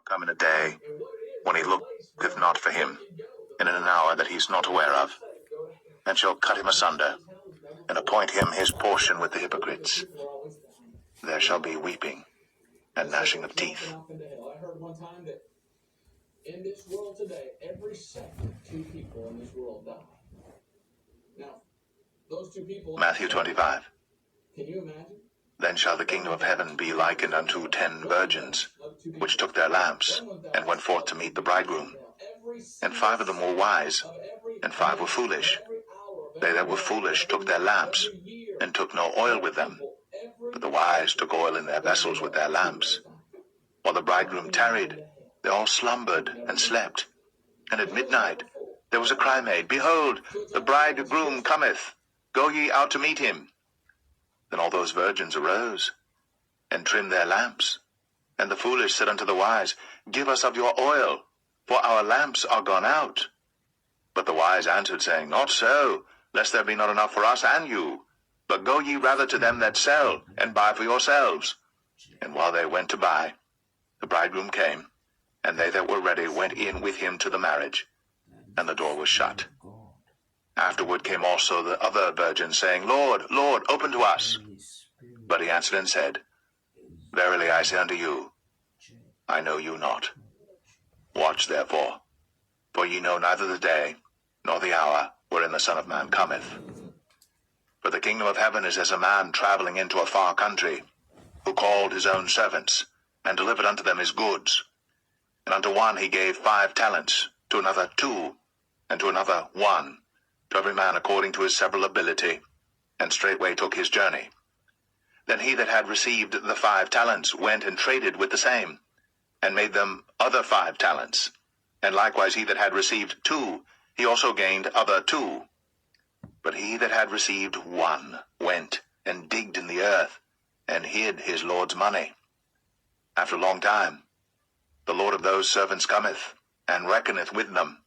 come in a day when he looketh not for him, and in an hour that he is not aware of, and shall cut him asunder, and appoint him his portion with the hypocrites. There shall be weeping and gnashing of teeth. I heard one time that in this world today, every second, 2 people in this world die. Now, those 2 people... Matthew 25. Can you imagine? Then shall the kingdom of heaven be likened unto 10 virgins, which took their lamps, and went forth to meet the bridegroom. And 5 of them were wise, and 5 were foolish. They that were foolish took their lamps, and took no oil with them. But the wise took oil in their vessels with their lamps. While the bridegroom tarried, they all slumbered and slept. And at midnight there was a cry made, Behold, the bridegroom cometh, go ye out to meet him. Then all those virgins arose, and trimmed their lamps. And the foolish said unto the wise, Give us of your oil, for our lamps are gone out. But the wise answered, saying, Not so, lest there be not enough for us and you. But go ye rather to them that sell, and buy for yourselves. And while they went to buy, the bridegroom came, and they that were ready went in with him to the marriage, and the door was shut. Afterward came also the other virgins, saying, Lord, Lord, open to us. But he answered and said, Verily I say unto you, I know you not. Watch therefore, for ye know neither the day nor the hour wherein the Son of Man cometh. For the kingdom of heaven is as a man traveling into a far country, who called his own servants, and delivered unto them his goods. And unto one he gave 5 talents, to another 2, and to another 1, to every man according to his several ability, and straightway took his journey. Then he that had received the 5 talents went and traded with the same, and made them other 5 talents. And likewise he that had received 2, he also gained other 2. But he that had received 1 went and digged in the earth, and hid his Lord's money. After a long time, the Lord of those servants cometh, and reckoneth with them.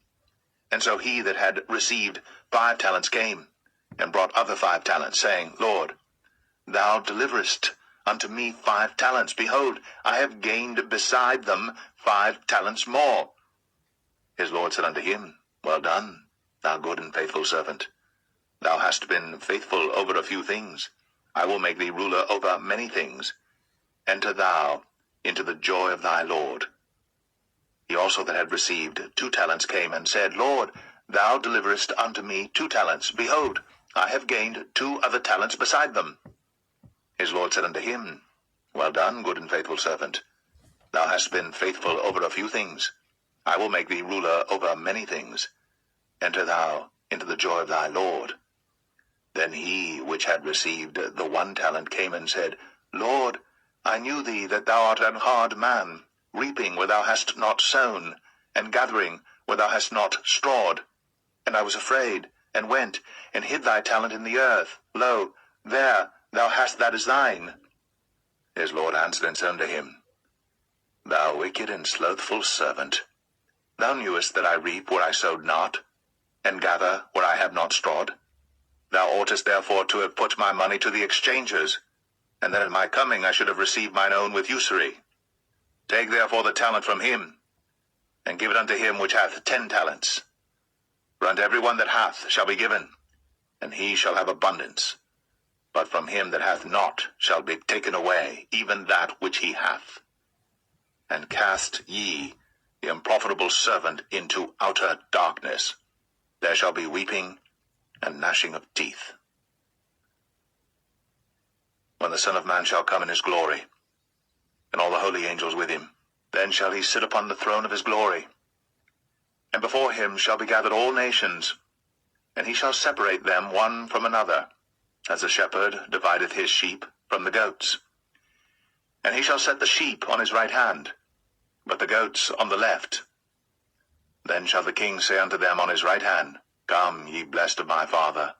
And so he that had received 5 talents came, and brought other 5 talents, saying, Lord, thou deliverest unto me 5 talents. Behold, I have gained beside them 5 talents more. His Lord said unto him, Well done, thou good and faithful servant. Thou hast been faithful over a few things. I will make thee ruler over many things. Enter thou into the joy of thy Lord. He also that had received 2 talents came and said, Lord, thou deliverest unto me 2 talents. Behold, I have gained 2 other talents beside them. His Lord said unto him, Well done, good and faithful servant. Thou hast been faithful over a few things. I will make thee ruler over many things. Enter thou into the joy of thy Lord. Then he which had received the 1 talent came and said, Lord, I knew thee that thou art an hard man, reaping where thou hast not sown, and gathering where thou hast not strawed. And I was afraid, and went, and hid thy talent in the earth. Lo, there thou hast that is thine. His Lord answered and said unto him, Thou wicked and slothful servant, thou knewest that I reap where I sowed not, and gather where I have not strawed. Thou oughtest therefore to have put my money to the exchangers, and that at my coming I should have received mine own with usury. Take therefore the talent from him, and give it unto him which hath 10 talents. For unto every one that hath shall be given, and he shall have abundance. But from him that hath not shall be taken away even that which he hath. And cast ye the unprofitable servant into outer darkness. There shall be weeping and gnashing of teeth. When the Son of Man shall come in his glory, and all the holy angels with him, then shall he sit upon the throne of his glory. And before him shall be gathered all nations, and he shall separate them one from another, as a shepherd divideth his sheep from the goats. And he shall set the sheep on his right hand, but the goats on the left. Then shall the king say unto them on his right hand, Come, ye blessed of my Father,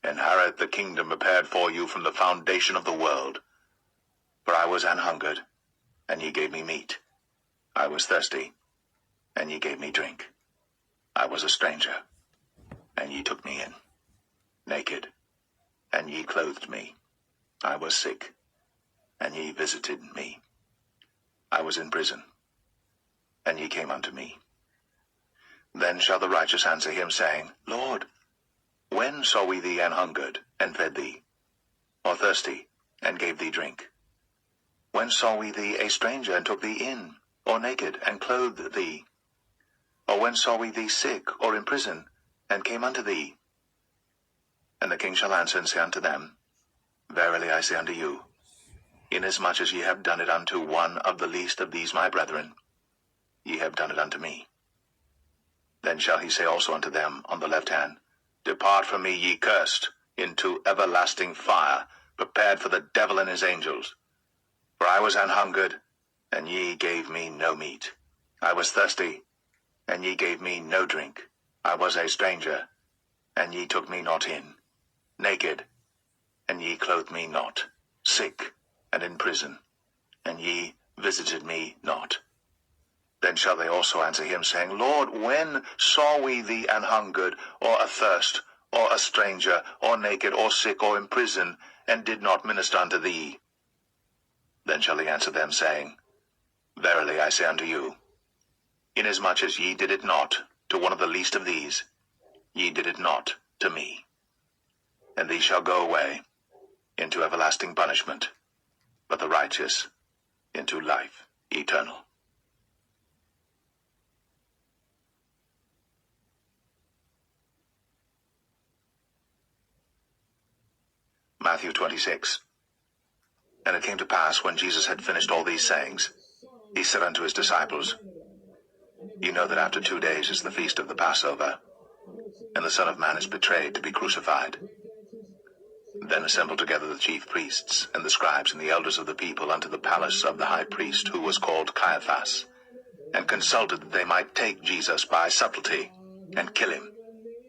inherit the kingdom prepared for you from the foundation of the world. For I was an hungered, and ye gave me meat. I was thirsty, and ye gave me drink. I was a stranger, and ye took me in. Naked, and ye clothed me. I was sick, and ye visited me. I was in prison, and ye came unto me. Then shall the righteous answer him, saying, Lord, when saw we thee an hungered, and fed thee, or thirsty, and gave thee drink? When saw we thee a stranger, and took thee in, or naked, and clothed thee? Or when saw we thee sick, or in prison, and came unto thee? And the king shall answer and say unto them, Verily I say unto you, inasmuch as ye have done it unto one of the least of these my brethren, ye have done it unto me. Then shall he say also unto them on the left hand, Depart from me, ye cursed, into everlasting fire, prepared for the devil and his angels. For I was an hungered, and ye gave me no meat. I was thirsty, and ye gave me no drink. I was a stranger, and ye took me not in. Naked, and ye clothed me not. Sick, and in prison, and ye visited me not. Then shall they also answer him, saying, Lord, when saw we thee an hungered, or athirst, or a stranger, or naked, or sick, or in prison, and did not minister unto thee? Then shall he answer them, saying, Verily I say unto you, inasmuch as ye did it not to one of the least of these, ye did it not to me. And these shall go away into everlasting punishment, but the righteous into life eternal. Matthew 26. And it came to pass, when Jesus had finished all these sayings, he said unto his disciples, Ye know that after 2 days is the feast of the Passover, and the Son of Man is betrayed to be crucified. Then assembled together the chief priests, and the scribes, and the elders of the people unto the palace of the high priest, who was called Caiaphas, and consulted that they might take Jesus by subtlety, and kill him.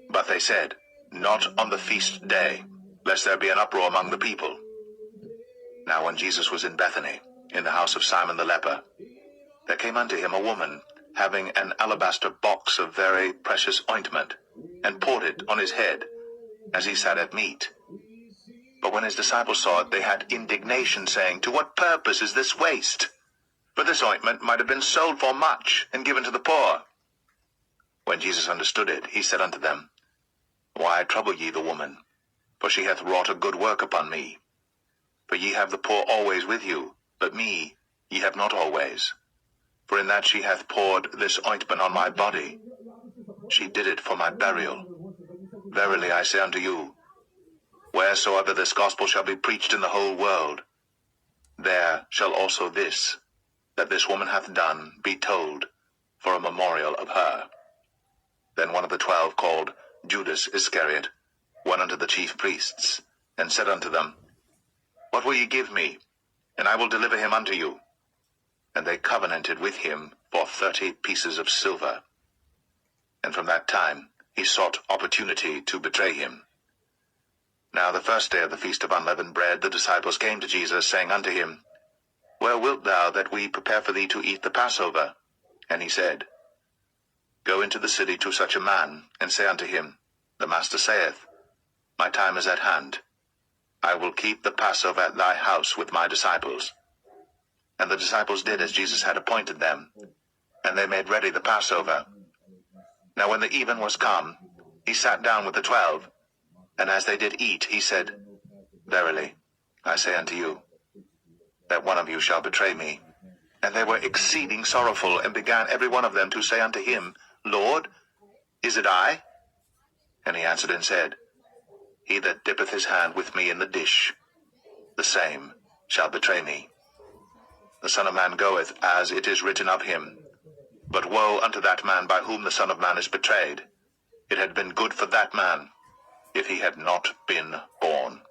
But they said, Not on the feast day, lest there be an uproar among the people. Now when Jesus was in Bethany, in the house of Simon the leper, there came unto him a woman, having an alabaster box of very precious ointment, and poured it on his head, as he sat at meat. But when his disciples saw it, they had indignation, saying, To what purpose is this waste? For this ointment might have been sold for much, and given to the poor. When Jesus understood it, he said unto them, Why trouble ye the woman? For she hath wrought a good work upon me. For ye have the poor always with you, but me ye have not always. For in that she hath poured this ointment on my body, she did it for my burial. Verily I say unto you, wheresoever this gospel shall be preached in the whole world, there shall also this, that this woman hath done, be told, for a memorial of her. Then one of the 12, called Judas Iscariot, went unto the chief priests, and said unto them, What will ye give me, and I will deliver him unto you? And they covenanted with him for 30 pieces of silver. And from that time he sought opportunity to betray him. Now the first day of the feast of unleavened bread, the disciples came to Jesus, saying unto him, Where wilt thou that we prepare for thee to eat the Passover? And he said, Go into the city to such a man, and say unto him, The Master saith, My time is at hand. I will keep the Passover at thy house with my disciples. And the disciples did as Jesus had appointed them, and they made ready the Passover. Now when the even was come, he sat down with the 12, and as they did eat, he said, Verily, I say unto you, that one of you shall betray me. And they were exceeding sorrowful, and began every one of them to say unto him, Lord, is it I? And he answered and said, He that dippeth his hand with me in the dish, the same shall betray me. The Son of Man goeth, as it is written of him. But woe unto that man by whom the Son of Man is betrayed. It had been good for that man, if he had not been born.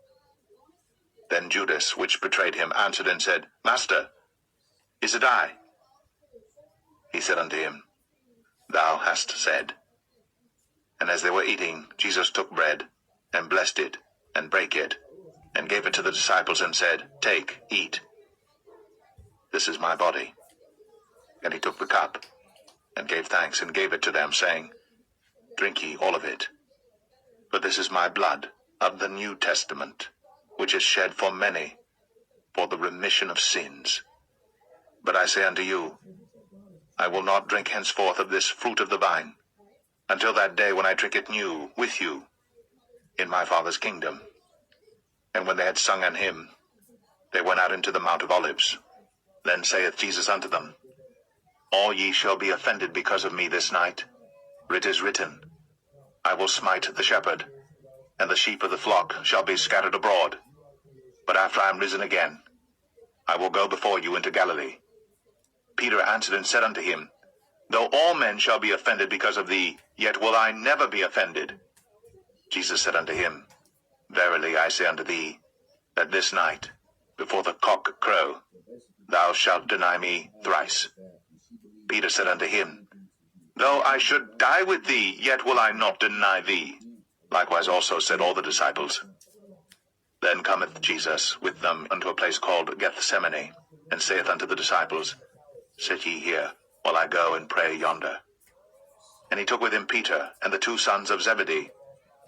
Then Judas, which betrayed him, answered and said, Master, is it I? He said unto him, Thou hast said. And as they were eating, Jesus took bread, and blessed it, and brake it, and gave it to the disciples, and said, Take, eat. This is my body. And he took the cup, and gave thanks, and gave it to them, saying, Drink ye all of it. For this is my blood of the New Testament, which is shed for many, for the remission of sins. But I say unto you, I will not drink henceforth of this fruit of the vine, until that day when I drink it new with you in my Father's kingdom. And when they had sung an hymn, they went out into the Mount of Olives. Then saith Jesus unto them, All ye shall be offended because of me this night. For it is written, I will smite the shepherd, and the sheep of the flock shall be scattered abroad. But after I am risen again, I will go before you into Galilee. Peter answered and said unto him, Though all men shall be offended because of thee, yet will I never be offended. Jesus said unto him, Verily I say unto thee, that this night, before the cock crow, thou shalt deny me thrice. Peter said unto him, Though I should die with thee, yet will I not deny thee. Likewise also said all the disciples. Then cometh Jesus with them unto a place called Gethsemane, and saith unto the disciples, Sit ye here, while I go and pray yonder. And he took with him Peter and the 2 sons of Zebedee,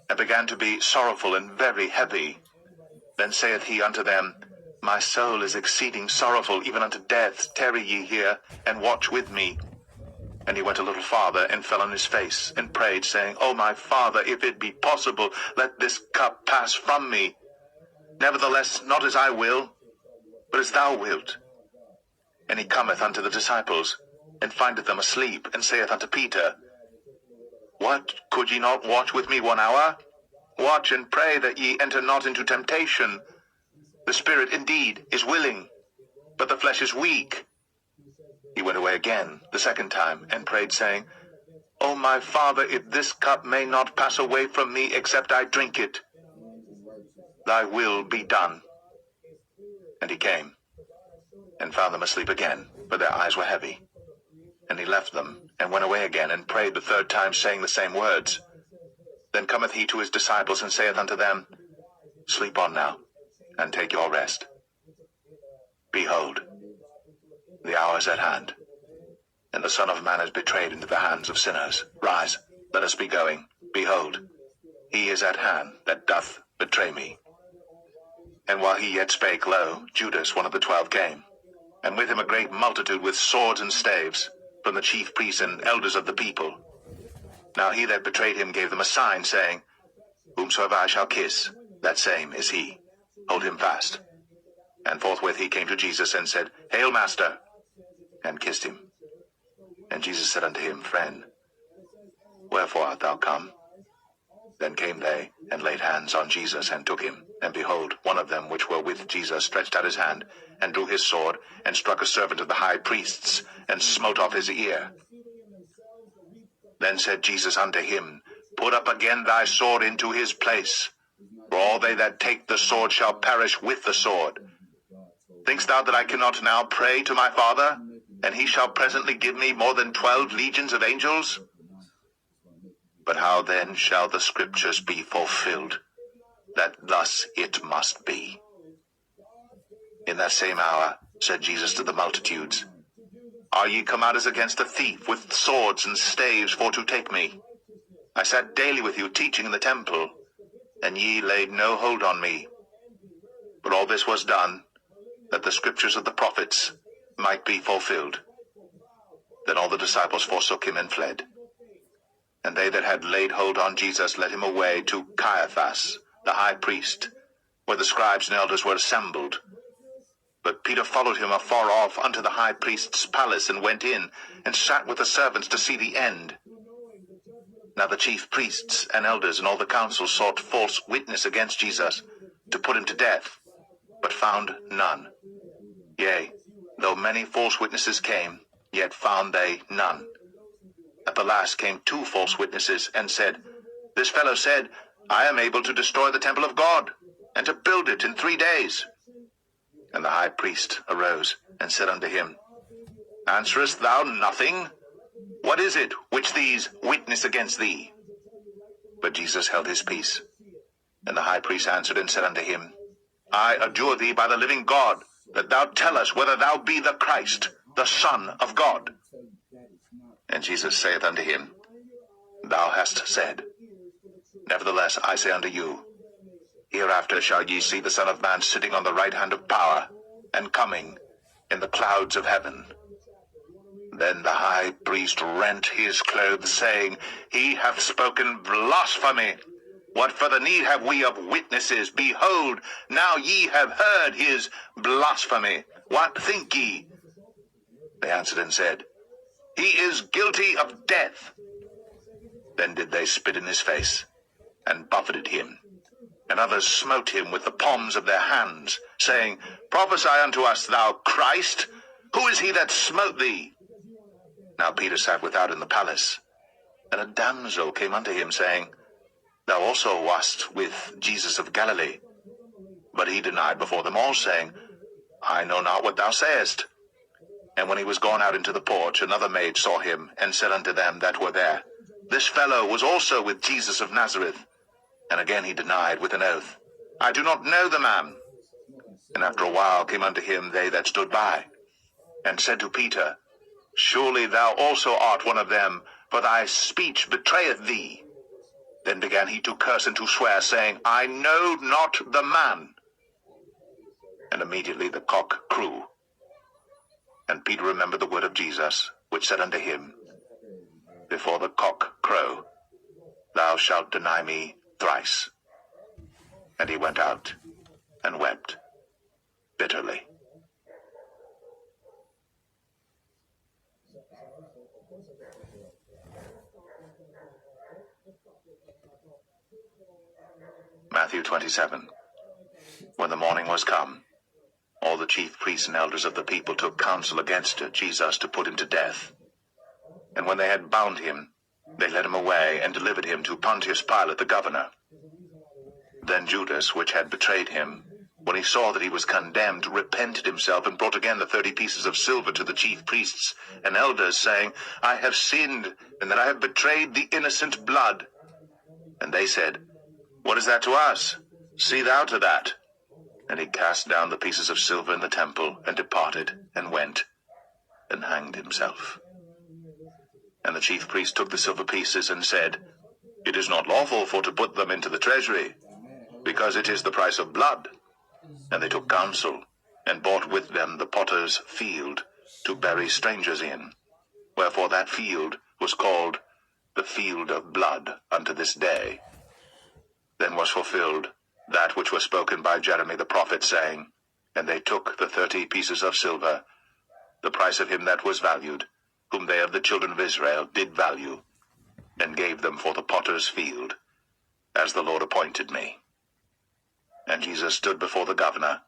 and began to be sorrowful and very heavy. Then saith he unto them, My soul is exceeding sorrowful, even unto death. Tarry ye here, and watch with me. And he went a little farther, and fell on his face, and prayed, saying, O my Father, if it be possible, let this cup pass from me. Nevertheless, not as I will, but as thou wilt. And he cometh unto the disciples, and findeth them asleep, and saith unto Peter, What, could ye not watch with me 1 hour? Watch and pray that ye enter not into temptation. The spirit indeed is willing, but the flesh is weak. He went away again the 2nd time, and prayed, saying, O my Father, if this cup may not pass away from me, except I drink it, thy will be done. And he came, and found them asleep again, for their eyes were heavy. And he left them, and went away again, and prayed the 3rd time, saying the same words. Then cometh he to his disciples, and saith unto them, Sleep on now, and take your rest. Behold, the hour is at hand, and the Son of Man is betrayed into the hands of sinners. Rise, let us be going. Behold, he is at hand that doth betray me. And while he yet spake, lo, Judas, one of the 12, came, and with him a great multitude with swords and staves, from the chief priests and elders of the people. Now he that betrayed him gave them a sign, saying, Whomsoever I shall kiss, that same is he. Hold him fast. And forthwith he came to Jesus, and said, Hail, Master, and kissed him. And Jesus said unto him, Friend, wherefore art thou come? Then came they, and laid hands on Jesus, and took him. And behold, one of them which were with Jesus stretched out his hand, and drew his sword, and struck a servant of the high priests, and smote off his ear. Then said Jesus unto him, Put up again thy sword into his place, for all they that take the sword shall perish with the sword. Thinkst thou that I cannot now pray to my Father, and he shall presently give me more than 12 legions of angels? But how then shall the scriptures be fulfilled, that thus it must be? In that same hour said Jesus to the multitudes, Are ye come out as against a thief, with swords and staves for to take me? I sat daily with you teaching in the temple, and ye laid no hold on me. But all this was done, that the scriptures of the prophets might be fulfilled. Then all the disciples forsook him and fled. And they that had laid hold on Jesus led him away to Caiaphas, the high priest, where the scribes and elders were assembled. But Peter followed him afar off unto the high priest's palace, and went in, and sat with the servants to see the end. Now the chief priests and elders and all the council sought false witness against Jesus, to put him to death, but found none. Yea, though many false witnesses came, yet found they none. At the last came 2 false witnesses, and said, This fellow said, I am able to destroy the temple of God, and to build it in 3 days. And the high priest arose, and said unto him, Answerest thou nothing? What is it which these witness against thee? But Jesus held his peace. And the high priest answered and said unto him, I adjure thee by the living God, that thou tell us whether thou be the Christ, the Son of God. And Jesus saith unto him, Thou hast said. Nevertheless I say unto you, Hereafter shall ye see the Son of Man sitting on the right hand of power, and coming in the clouds of heaven. Then the high priest rent his clothes, saying, He hath spoken blasphemy. What further need have we of witnesses? Behold, now ye have heard his blasphemy. What think ye? They answered and said, He is guilty of death. Then did they spit in his face, and buffeted him. And others smote him with the palms of their hands, saying, Prophesy unto us, thou Christ. Who is he that smote thee? Now Peter sat without in the palace. And a damsel came unto him, saying, Thou also wast with Jesus of Galilee. But he denied before them all, saying, I know not what thou sayest. And when he was gone out into the porch, another maid saw him, and said unto them that were there, This fellow was also with Jesus of Nazareth. And again he denied with an oath, I do not know the man. And after a while came unto him they that stood by, and said to Peter, Surely thou also art one of them, for thy speech betrayeth thee. Then began he to curse and to swear, saying, I know not the man. And immediately the cock crew. And Peter remembered the word of Jesus, which said unto him, Before the cock crow, thou shalt deny me thrice. And he went out and wept bitterly. Matthew 27. When the morning was come, all the chief priests and elders of the people took counsel against Jesus to put him to death. And when they had bound him, they led him away, and delivered him to Pontius Pilate the governor. Then Judas, which had betrayed him, when he saw that he was condemned, repented himself, and brought again the 30 pieces of silver to the chief priests and elders, saying, I have sinned, and that I have betrayed the innocent blood. And they said, What is that to us? See thou to that. And he cast down the pieces of silver in the temple, and departed, and went, and hanged himself. And the chief priest took the silver pieces, and said, It is not lawful for to put them into the treasury, because it is the price of blood. And they took counsel, and bought with them the potter's field, to bury strangers in. Wherefore that field was called the field of blood unto this day. Then was fulfilled that which was spoken by Jeremy the prophet, saying, And they took the 30 pieces of silver, the price of him that was valued, whom they of the children of Israel did value, and gave them for the potter's field, as the Lord appointed me. And Jesus stood before the governor,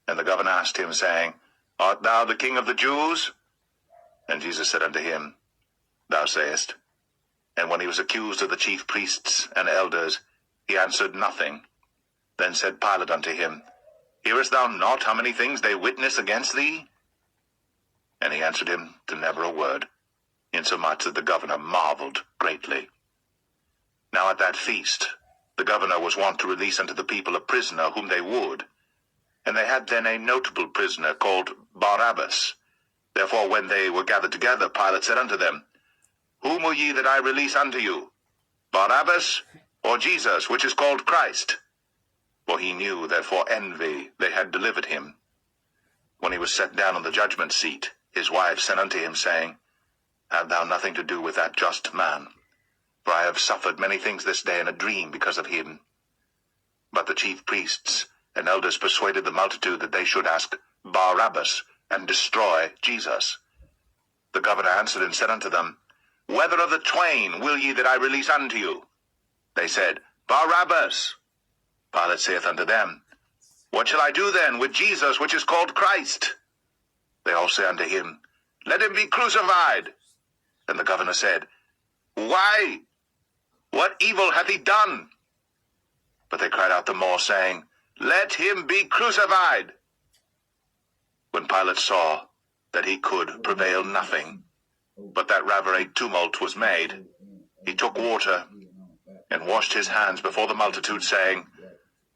and the governor asked him, saying, Art thou the King of the Jews? And Jesus said unto him, Thou sayest. And when he was accused of the chief priests and elders, he answered nothing. Then said Pilate unto him, Hearest thou not how many things they witness against thee? And he answered him to never a word, insomuch that the governor marveled greatly. Now at that feast the governor was wont to release unto the people a prisoner whom they would. And they had then a notable prisoner called Barabbas. Therefore when they were gathered together, Pilate said unto them, Whom will ye that I release unto you, Barabbas, or Jesus, which is called Christ? For he knew that for envy they had delivered him. When he was set down on the judgment seat, his wife sent unto him, saying, Have thou nothing to do with that just man? For I have suffered many things this day in a dream because of him. But the chief priests and elders persuaded the multitude that they should ask Barabbas, and destroy Jesus. The governor answered and said unto them, Whether of the twain will ye that I release unto you? They said, Barabbas. Pilate saith unto them, What shall I do then with Jesus, which is called Christ? They all say unto him, Let him be crucified. And the governor said, Why? What evil hath he done? But they cried out the more, saying, Let him be crucified. When Pilate saw that he could prevail nothing, but that rather a tumult was made, he took water, and washed his hands before the multitude, saying,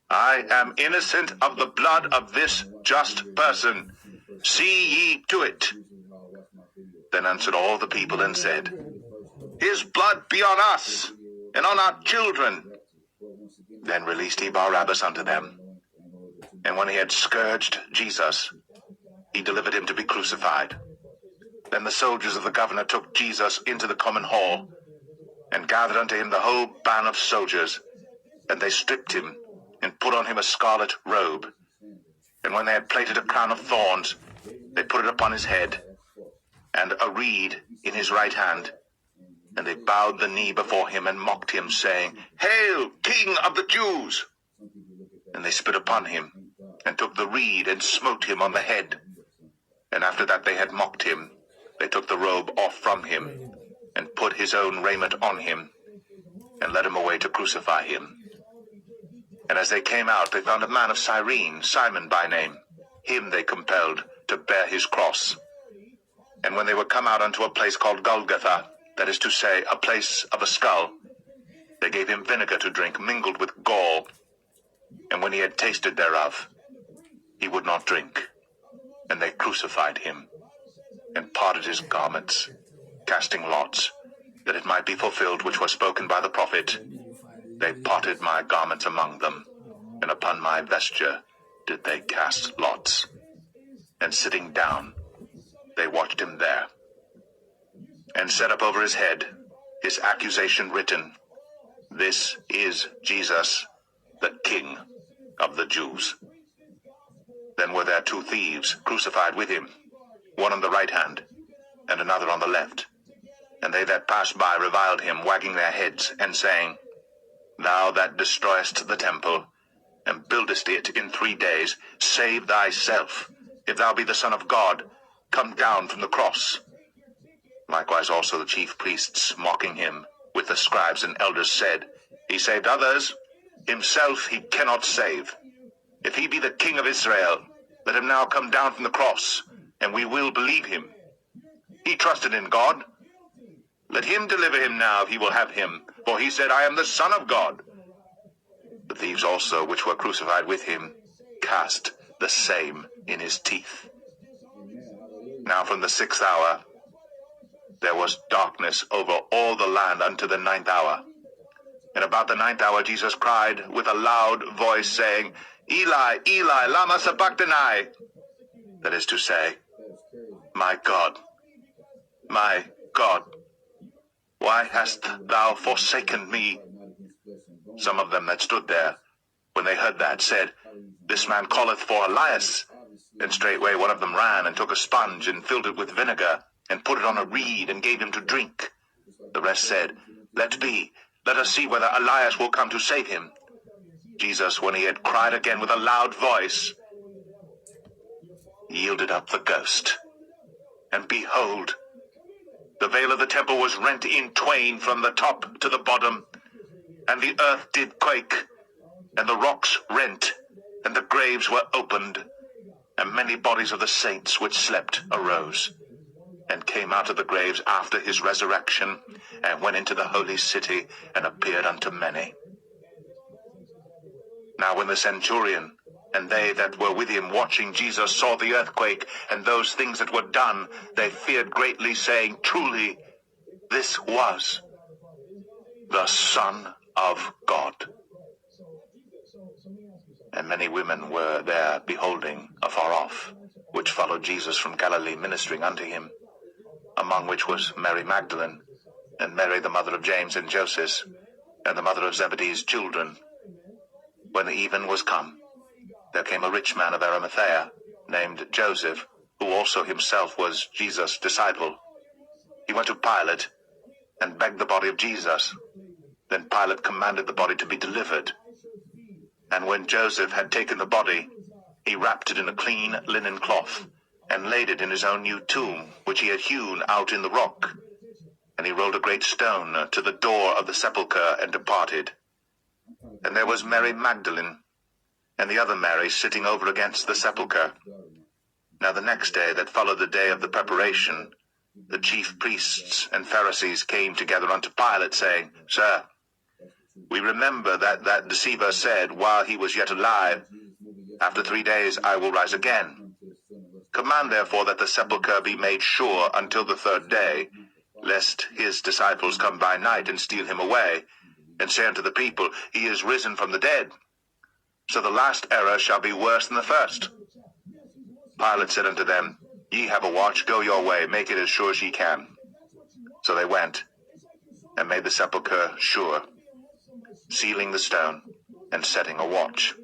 I am innocent of the blood of this just person. See ye to it. Then answered all the people and said, His blood be on us, and on our children. Then released he Barabbas unto them. And when he had scourged Jesus, he delivered him to be crucified. Then the soldiers of the governor took Jesus into the common hall, and gathered unto him the whole band of soldiers. And they stripped him, and put on him a scarlet robe. And when they had plaited a crown of thorns, they put it upon his head, and a reed in his right hand. And they bowed the knee before him, and mocked him, saying, Hail, King of the Jews! And they spit upon him, and took the reed, and smote him on the head. And after that they had mocked him, they took the robe off from him, and put his own raiment on him, and led him away to crucify him. And as they came out, they found a man of Cyrene, Simon by name. Him they compelled to bear his cross. And when they were come out unto a place called Golgotha, that is to say, a place of a skull, they gave him vinegar to drink, mingled with gall. And when he had tasted thereof, he would not drink. And they crucified him, and parted his garments, casting lots, that it might be fulfilled which was spoken by the prophet. They parted my garments among them, and upon my vesture did they cast lots. And sitting down, they watched him there, and set up over his head his accusation written, This is Jesus, the King of the Jews. Then were there two thieves crucified with him, one on the right hand, and another on the left. And they that passed by reviled him, wagging their heads, and saying, Thou that destroyest the temple, and buildest it in 3 days, save thyself. If thou be the Son of God, come down from the cross. Likewise also the chief priests, mocking him, with the scribes and elders, said, He saved others, himself he cannot save. If he be the King of Israel, let him now come down from the cross, and we will believe him. He trusted in God. Let him deliver him now, if he will have him. For he said, I am the Son of God. The thieves also, which were crucified with him, cast the same in his teeth. Now from the 6th hour there was darkness over all the land unto the 9th hour. And about the 9th hour Jesus cried with a loud voice, saying, Eli, Eli, lama sabachthani? That is to say, My God, why hast thou forsaken me? Some of them that stood there, when they heard that, said, This man calleth for Elias. And straightway one of them ran, and took a sponge, and filled it with vinegar, and put it on a reed, and gave him to drink. The rest said, Let be, let us see whether Elias will come to save him. Jesus, when he had cried again with a loud voice, yielded up the ghost. And behold, the veil of the temple was rent in twain from the top to the bottom, and the earth did quake, and the rocks rent, and the graves were opened, and many bodies of the saints which slept arose, and came out of the graves after his resurrection, and went into the holy city, and appeared unto many. Now when the centurion and they that were with him watching Jesus saw the earthquake, and those things that were done, they feared greatly, saying, Truly, this was the Son of God. And many women were there beholding afar off, which followed Jesus from Galilee, ministering unto him, among which was Mary Magdalene, and Mary the mother of James and Joseph, and the mother of Zebedee's children. When the even was come, there came a rich man of Arimathea, named Joseph, who also himself was Jesus' disciple. He went to Pilate, and begged the body of Jesus. Then Pilate commanded the body to be delivered. And when Joseph had taken the body, he wrapped it in a clean linen cloth, and laid it in his own new tomb, which he had hewn out in the rock. And he rolled a great stone to the door of the sepulchre, and departed. And there was Mary Magdalene, and the other Mary, sitting over against the sepulchre. Now the next day that followed the day of the preparation, the chief priests and Pharisees came together unto Pilate, saying, Sir, we remember that deceiver said, while he was yet alive, After 3 days I will rise again. Command therefore that the sepulchre be made sure until the 3rd day, lest his disciples come by night and steal him away, and say unto the people, He is risen from the dead. So the last error shall be worse than the first. Pilate said unto them, Ye have a watch, go your way, make it as sure as ye can. So they went, and made the sepulchre sure, sealing the stone, and setting a watch.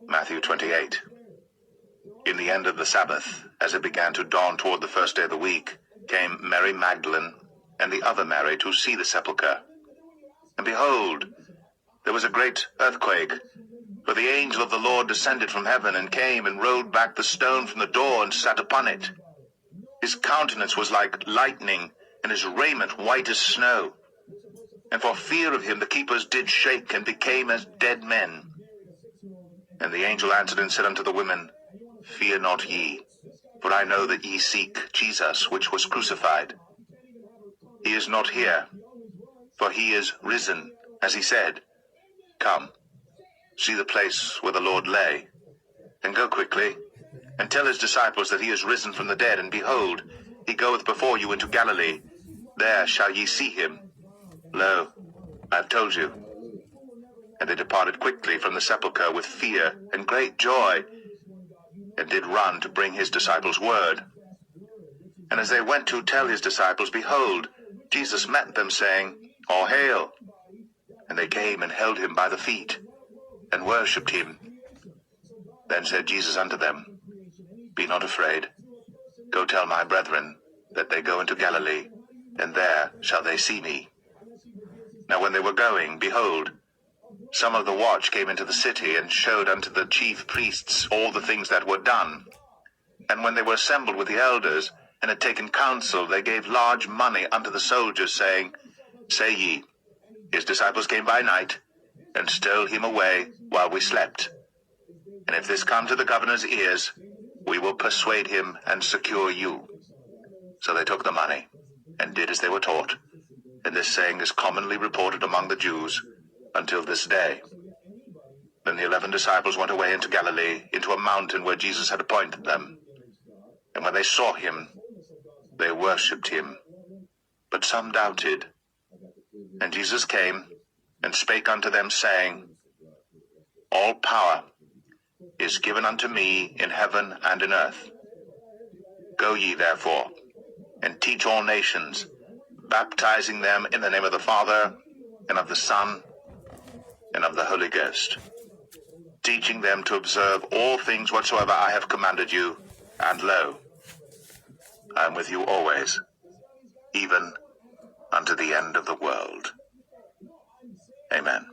Matthew 28. In the end of the Sabbath, as it began to dawn toward the first day of the week, came Mary Magdalene and the other Mary to see the sepulchre. And behold, there was a great earthquake, for the angel of the Lord descended from heaven, and came and rolled back the stone from the door, and sat upon it. His countenance was like lightning, and his raiment white as snow. And for fear of him the keepers did shake, and became as dead men. And the angel answered and said unto the women, Fear not ye, for I know that ye seek Jesus, which was crucified. He is not here, for he is risen, as he said. Come, see the place where the Lord lay, and go quickly, and tell his disciples that he is risen from the dead, and behold, he goeth before you into Galilee. There shall ye see him. Lo, I have told you. And they departed quickly from the sepulchre with fear and great joy, and did run to bring his disciples word. And as they went to tell his disciples, behold, Jesus met them, saying, All hail! And they came and held him by the feet, and worshipped him. Then said Jesus unto them, Be not afraid. Go tell my brethren that they go into Galilee, and there shall they see me. Now when they were going, behold, some of the watch came into the city, and showed unto the chief priests all the things that were done. And when they were assembled with the elders, and had taken counsel, they gave large money unto the soldiers, saying, Say ye, his disciples came by night, and stole him away while we slept. And if this come to the governor's ears, we will persuade him and secure you. So they took the money, and did as they were taught. And this saying is commonly reported among the Jews until this day. Then the 11 disciples went away into Galilee, into a mountain where Jesus had appointed them. And when they saw him, they worshipped him. But some doubted. And Jesus came, and spake unto them, saying, All power is given unto me in heaven and in earth. Go ye therefore, and teach all nations, baptizing them in the name of the Father, and of the Son, and of the Holy Ghost, teaching them to observe all things whatsoever I have commanded you, and lo, I am with you always, even unto the end of the world. Amen.